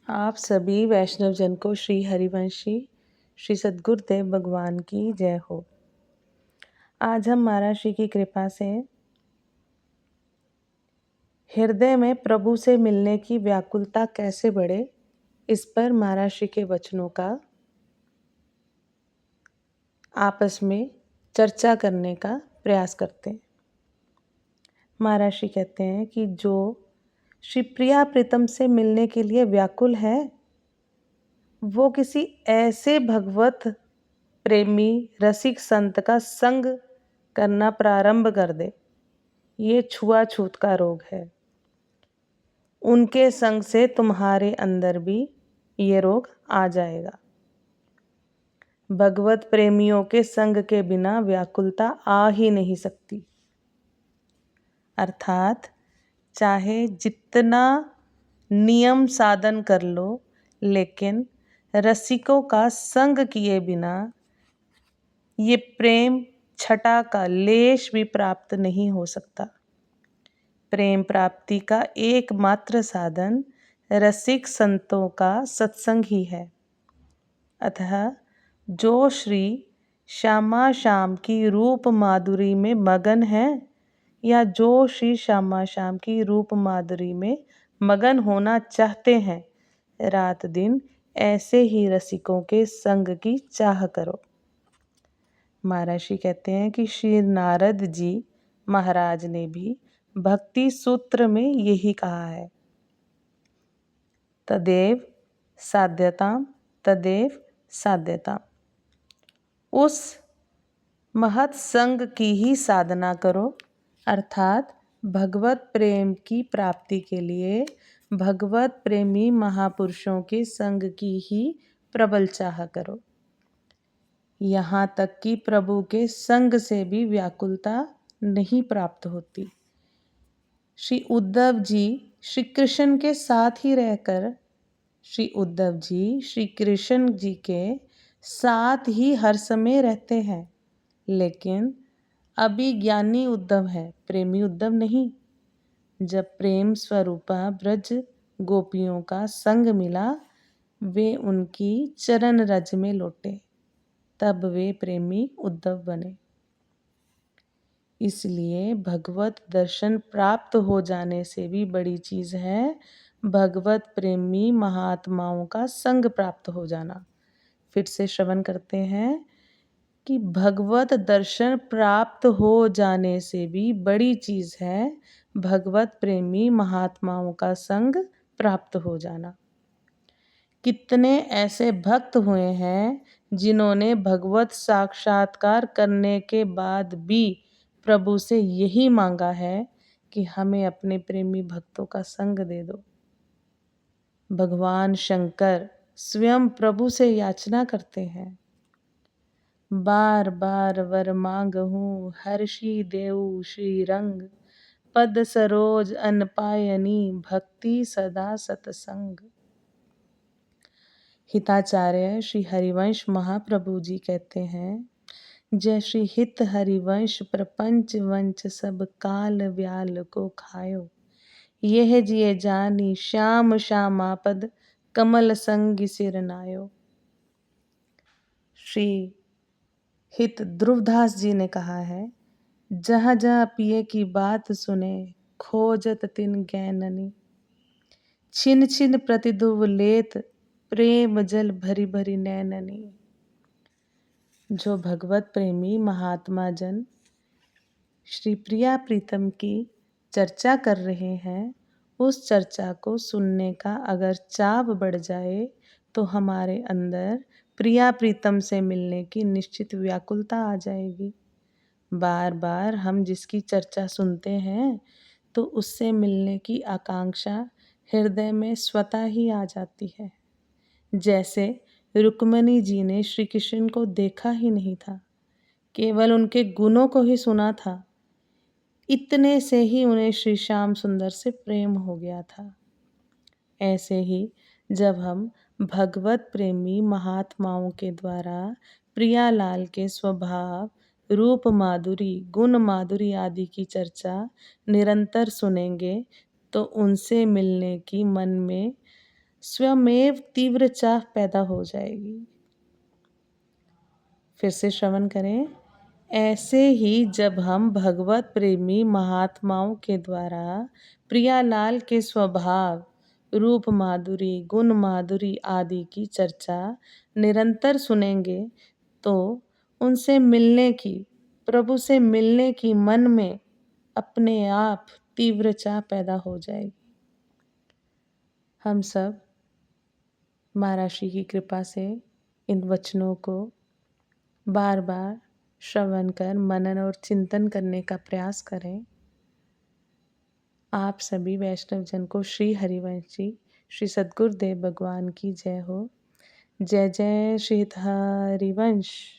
आप सभी वैष्णव जन को श्री हरिवंशी श्री सद्गुरुदेव भगवान की जय हो। आज हम महाराज श्री की कृपा से हृदय में प्रभु से मिलने की व्याकुलता कैसे बढ़े, इस पर महाराज श्री के वचनों का आपस में चर्चा करने का प्रयास करते हैं। महाराज श्री कहते हैं कि जो श्री प्रिया प्रीतम से मिलने के लिए व्याकुल है, वो किसी ऐसे भगवत प्रेमी रसिक संत का संग करना प्रारंभ कर दे। ये छुआछूत का रोग है। उनके संग से तुम्हारे अंदर भी ये रोग आ जाएगा। भगवत प्रेमियों के संग के बिना व्याकुलता आ ही नहीं सकती। अर्थात चाहे जितना नियम साधन कर लो, लेकिन रसिकों का संग किए बिना ये प्रेम छटा का लेश भी प्राप्त नहीं हो सकता। प्रेम प्राप्ति का एकमात्र साधन रसिक संतों का सत्संग ही है। अतः जो श्री श्यामा श्याम की रूप माधुरी में मगन है, या जो श्री श्यामा श्याम की रूप माधुरी में मगन होना चाहते हैं, रात दिन ऐसे ही रसिकों के संग की चाह करो। महाराज श्री कहते हैं कि श्री नारद जी महाराज ने भी भक्ति सूत्र में यही कहा है, तदेव साध्यताम तदेव साध्यताम। उस महत् संग की ही साधना करो, अर्थात भगवत प्रेम की प्राप्ति के लिए भगवत प्रेमी महापुरुषों के संग की ही प्रबल चाह करो। यहाँ तक कि प्रभु के संग से भी व्याकुलता नहीं प्राप्त होती। श्री उद्धव जी श्री कृष्ण के साथ ही रहकर श्री उद्धव जी श्री कृष्ण जी के साथ ही हर समय रहते हैं, लेकिन अभी ज्ञानी उद्धव है, प्रेमी उद्धव नहीं। जब प्रेम स्वरूपा ब्रज गोपियों का संग मिला, वे उनकी चरण रज में लौटे, तब वे प्रेमी उद्धव बने। इसलिए भगवत दर्शन प्राप्त हो जाने से भी बड़ी चीज है भगवत प्रेमी महात्माओं का संग प्राप्त हो जाना। फिर से श्रवण करते हैं कि भगवत दर्शन प्राप्त हो जाने से भी बड़ी चीज है भगवत प्रेमी महात्माओं का संग प्राप्त हो जाना। कितने ऐसे भक्त हुए हैं जिन्होंने भगवत साक्षात्कार करने के बाद भी प्रभु से यही मांगा है कि हमें अपने प्रेमी भक्तों का संग दे दो। भगवान शंकर स्वयं प्रभु से याचना करते हैं, बार बार वर मांगहूँ हर्षि देऊ श्री रंग, पद सरोज अन पायनी भक्ति सदा सतसंग। हिताचार्य श्री हरिवंश महाप्रभु जी कहते हैं, जय श्री हित हरिवंश प्रपंच वंच सब काल व्याल को खायो, यह जिये जानी श्याम श्यामापद कमल संग सिर नायो। श्री हित ध्रुवदास जी ने कहा है, जहाँ जहाँ पिए की बात सुने खोजत तिन गैननी, छिन छिन प्रतिदुव लेत प्रेम जल भरी भरी नैननी। जो भगवत प्रेमी महात्मा जन श्री प्रिया प्रीतम की चर्चा कर रहे हैं, उस चर्चा को सुनने का अगर चाव बढ़ जाए तो हमारे अंदर प्रिया प्रीतम से मिलने की निश्चित व्याकुलता आ जाएगी। बार बार हम जिसकी चर्चा सुनते हैं तो उससे मिलने की आकांक्षा हृदय में स्वतः ही आ जाती है। जैसे रुक्मणी जी ने श्री कृष्ण को देखा ही नहीं था, केवल उनके गुणों को ही सुना था, इतने से ही उन्हें श्री श्याम सुंदर से प्रेम हो गया था। ऐसे ही जब हम भगवत प्रेमी महात्माओं के द्वारा प्रियालाल के स्वभाव, रूप माधुरी, गुण माधुरी आदि की चर्चा निरंतर सुनेंगे तो उनसे मिलने की मन में स्वयमेव तीव्र चाह पैदा हो जाएगी। फिर से श्रवण करें। ऐसे ही जब हम भगवत प्रेमी महात्माओं के द्वारा प्रियालाल के स्वभाव, रूप माधुरी, गुण माधुरी आदि की चर्चा निरंतर सुनेंगे तो उनसे मिलने की, प्रभु से मिलने की मन में अपने आप तीव्र चाह पैदा हो जाएगी। हम सब महाराष्ट्र की कृपा से इन वचनों को बार बार श्रवण कर मनन और चिंतन करने का प्रयास करें। आप सभी वैष्णव जन को श्री हरिवंश जी, श्री सद्गुरुदेव भगवान की जय हो। जय जय श्री हरिवंश।